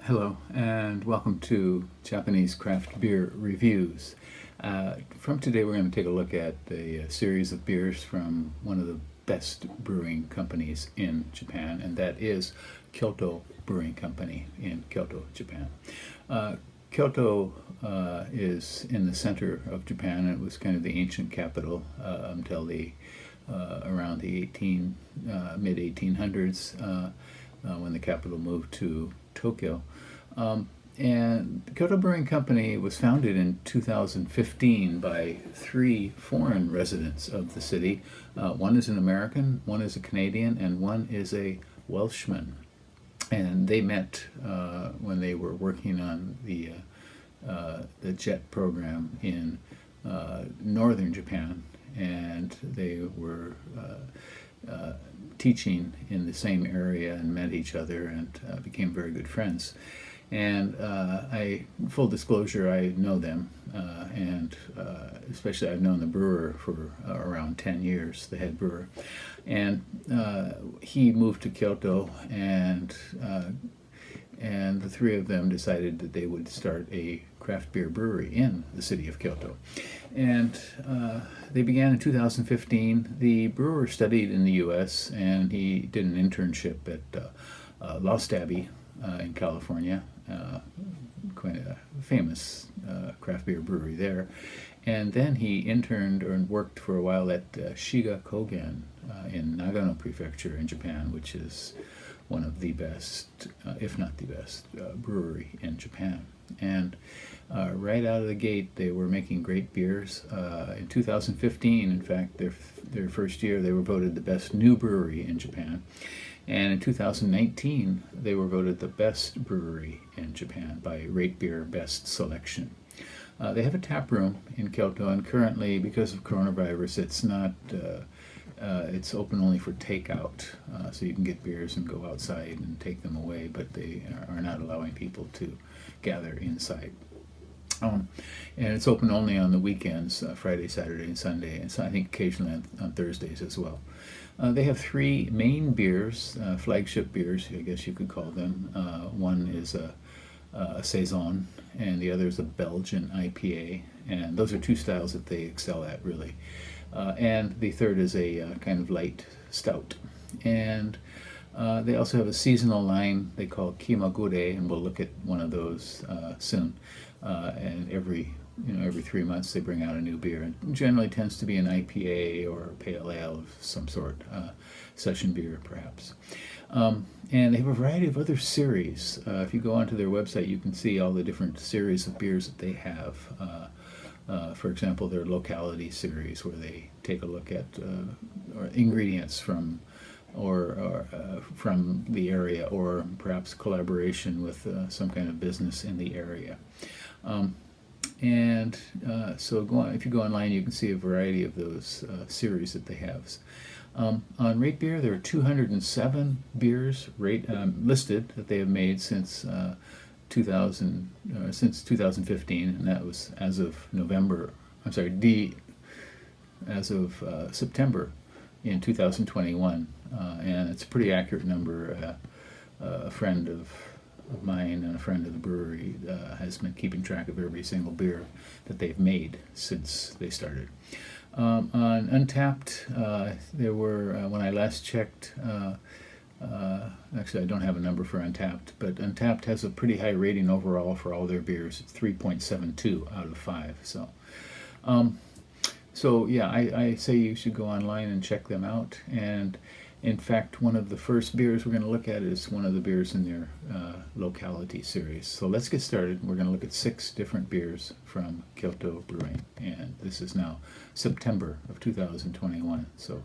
Hello, and welcome to Japanese Craft Beer Reviews. From today, we're going to take a look at a series of beers from one of the best brewing companies in Japan, and that is Kyoto Brewing Company in Kyoto, Japan. Kyoto is in the center of Japan. It was kind of the ancient capital until around the mid 1800s when the capital moved to Tokyo. And the Kyoto Brewing Company was founded in 2015 by three foreign residents of the city. One is an American, one is a Canadian, and one is a Welshman. And they met when they were working on the JET program in northern Japan, and they were teaching in the same area and met each other and became very good friends. And full disclosure, I know them, and especially I've known the brewer for around 10 years, the head brewer. And he moved to Kyoto, and the three of them decided that they would start a craft beer brewery in the city of Kyoto. And they began in 2015. The brewer studied in the U.S., and he did an internship at Lost Abbey in California, quite a famous craft beer brewery there. And then he interned and worked for a while at Shiga Kogen in Nagano Prefecture in Japan, which is one of the best, if not the best, brewery in Japan. And right out of the gate, they were making great beers. In 2015, in fact, their first year, they were voted the best new brewery in Japan. And in 2019, they were voted the best brewery in Japan by Rate Beer Best Selection. They have a tap room in Kyoto, and currently, because of coronavirus, it's open only for takeout, so you can get beers and go outside and take them away, but they are not allowing people to gather inside. And it's open only on the weekends, Friday, Saturday, and Sunday, and so I think occasionally on Thursdays as well. They have three main beers, flagship beers, I guess you could call them. One is a Saison, and the other is a Belgian IPA, and those are two styles that they excel at, really. And the third is a kind of light stout. And they also have a seasonal line they call Kimagure, and we'll look at one of those soon. And every 3 months they bring out a new beer. It generally tends to be an IPA or a pale ale of some sort, session beer perhaps. And they have a variety of other series. If you go onto their website, you can see all the different series of beers that they have. For example, their locality series, where they take a look at ingredients from the area, or perhaps collaboration with some kind of business in the area. If you go online, you can see a variety of those series that they have. On Rate Beer, there are 207 beers listed that they have made since 2015, and that was as of September in 2021, and it's a pretty accurate number. A friend of mine and a friend of the brewery has been keeping track of every single beer that they've made since they started. On Untapped, there were, when I last checked, actually I don't have a number for Untapped, but Untapped has a pretty high rating overall for all their beers. It's 3.72 out of 5. So yeah, I say you should go online and check them out. And in fact, one of the first beers we're going to look at is one of the beers in their locality series. So let's get started. We're going to look at 6 different beers from Kyoto Brewing, and this is now September of 2021. So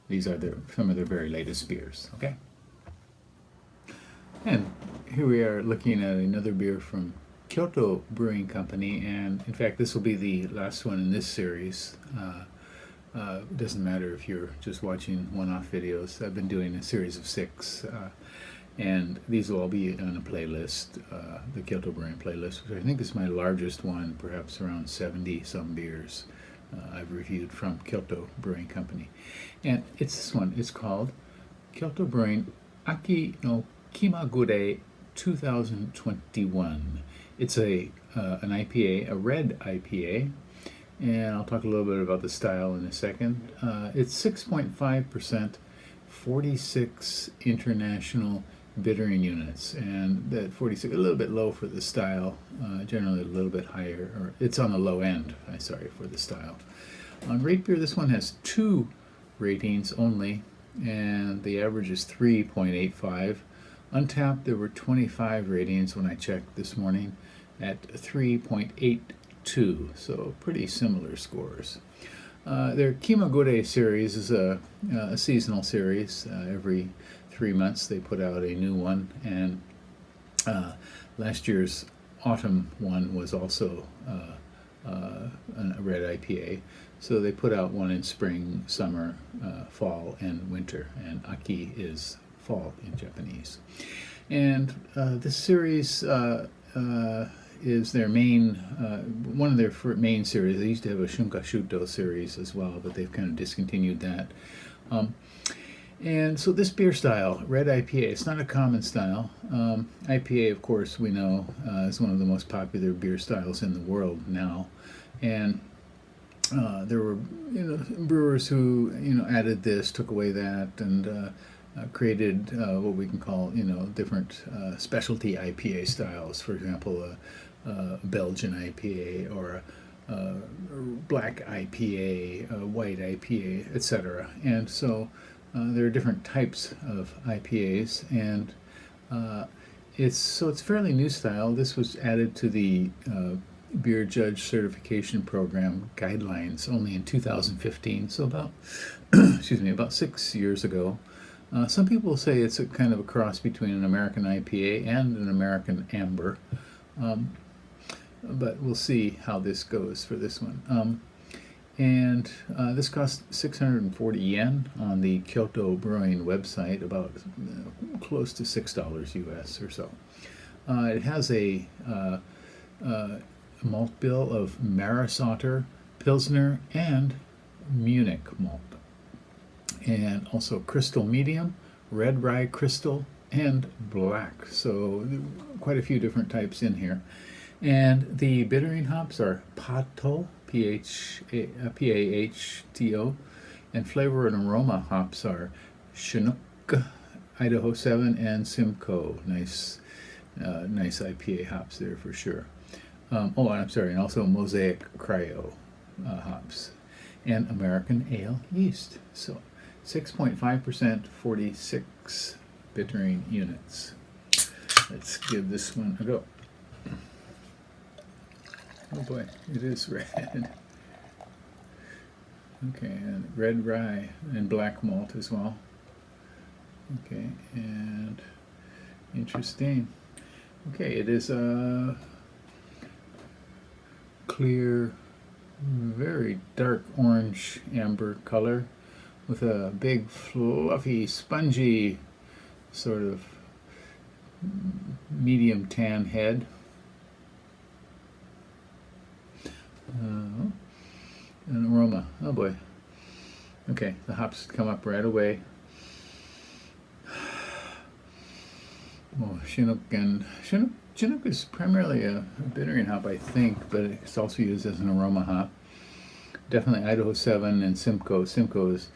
these are some of their very latest beers. Okay. And here we are looking at another beer from Kyoto Brewing Company, and in fact, this will be the last one in this series. It doesn't matter if you're just watching one-off videos. I've been doing a series of 6, and these will all be on a playlist, the Kyoto Brewing playlist, which I think is my largest one, perhaps around 70 some beers I've reviewed from Kyoto Brewing Company. And it's this one. It's called Kyoto Brewing Aki no Kimagure 2021. It's an IPA, a red IPA, and I'll talk a little bit about the style in a second. It's 6.5%, 46 international bittering units, and that 46 a little bit low for the style, generally a little bit higher, or it's on the low end, for the style. On Rate Beer, this one has 2 ratings only, and the average is 3.85. Untapped, there were 25 ratings when I checked this morning at 3.82, so pretty similar scores. Their Kimagure series is a seasonal series. Every 3 months they put out a new one, and last year's autumn one was also a red IPA. So they put out one in spring, summer, fall, and winter, and Aki is fall in Japanese. And this series is their main, one of their main series. They used to have a Shunka Shuto series as well, but they've kind of discontinued that. And so this beer style, red IPA, it's not a common style. IPA, of course, we know is one of the most popular beer styles in the world now. And there were brewers who added this, took away that, and created what we can call different specialty IPA styles. For example, a Belgian IPA, or a black IPA, a white IPA, etc. And so there are different types of IPAs, and it's fairly new style. This was added to the Beer Judge Certification Program guidelines only in 2015, so about about 6 years ago. Some people say it's a kind of a cross between an American IPA and an American Amber, but we'll see how this goes for this one. And this costs 640 yen on the Kyoto Brewing website, about close to $6 US or so. It has a malt bill of Marisotter, Pilsner, and Munich malt. And also Crystal Medium, Red Rye Crystal, and Black. So quite a few different types in here. And the bittering hops are Pato, P-A-H-T-O, and flavor and aroma hops are Chinook, Idaho 7, and Simcoe. Nice IPA hops there for sure. And also Mosaic Cryo hops, and American Ale yeast. So 6.5%, 46 bittering units. Let's give this one a go. Oh boy, it is red. Okay, and red rye and black malt as well. Okay, and interesting. Okay, it is a clear, very dark orange amber color with a big, fluffy, spongy, sort of medium tan head. An aroma. Oh boy. Okay, the hops come up right away. Oh, Chinook is primarily a bittering hop, I think, but it's also used as an aroma hop. Definitely Idaho 7 and Simcoe. Simcoe is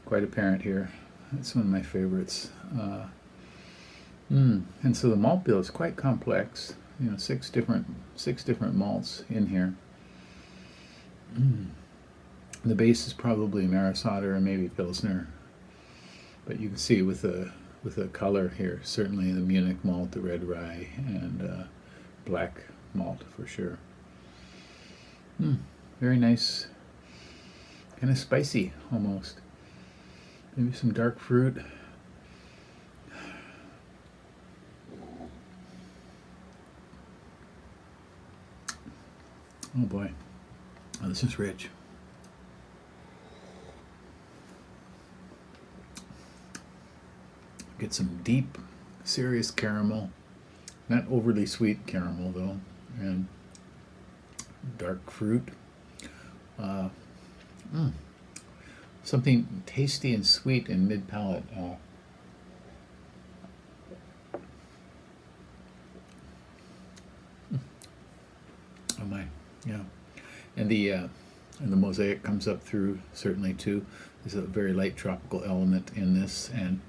quite apparent here. It's one of my favorites. And so the malt bill is quite complex. 6 different malts in here. The base is probably Marisotter and maybe Pilsner, but you can see with the color here, certainly the Munich malt, the red rye, and black malt for sure. Very nice, kind of spicy almost. Maybe some dark fruit. Oh boy, this is rich. Get some deep, serious caramel. Not overly sweet caramel though, and dark fruit. Something tasty and sweet in mid-palate. Yeah, and the mosaic comes up through certainly too. There's a very light tropical element in this, and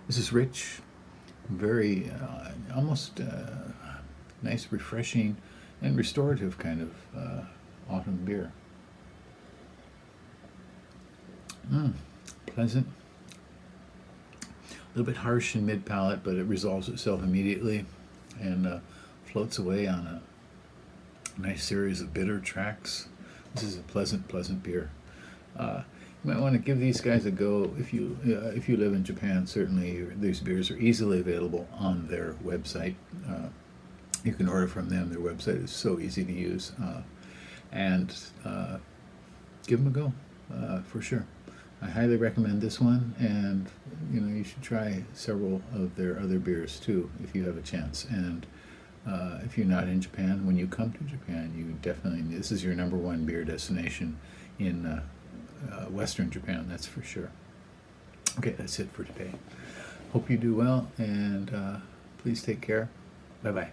this is rich, very almost nice, refreshing, and restorative kind of autumn beer. Pleasant, a little bit harsh in mid palate, but it resolves itself immediately and floats away on a nice series of bitter tracks. This is a pleasant beer. You might want to give these guys a go if you live in Japan. Certainly, these beers are easily available on their website. You can order from them. Their website is so easy to use, and give them a go for sure. I highly recommend this one, and you should try several of their other beers too if you have a chance. And if you're not in Japan, when you come to Japan, you definitely, this is your number one beer destination in Western Japan, that's for sure. Okay, that's it for today. Hope you do well, and please take care. Bye-bye.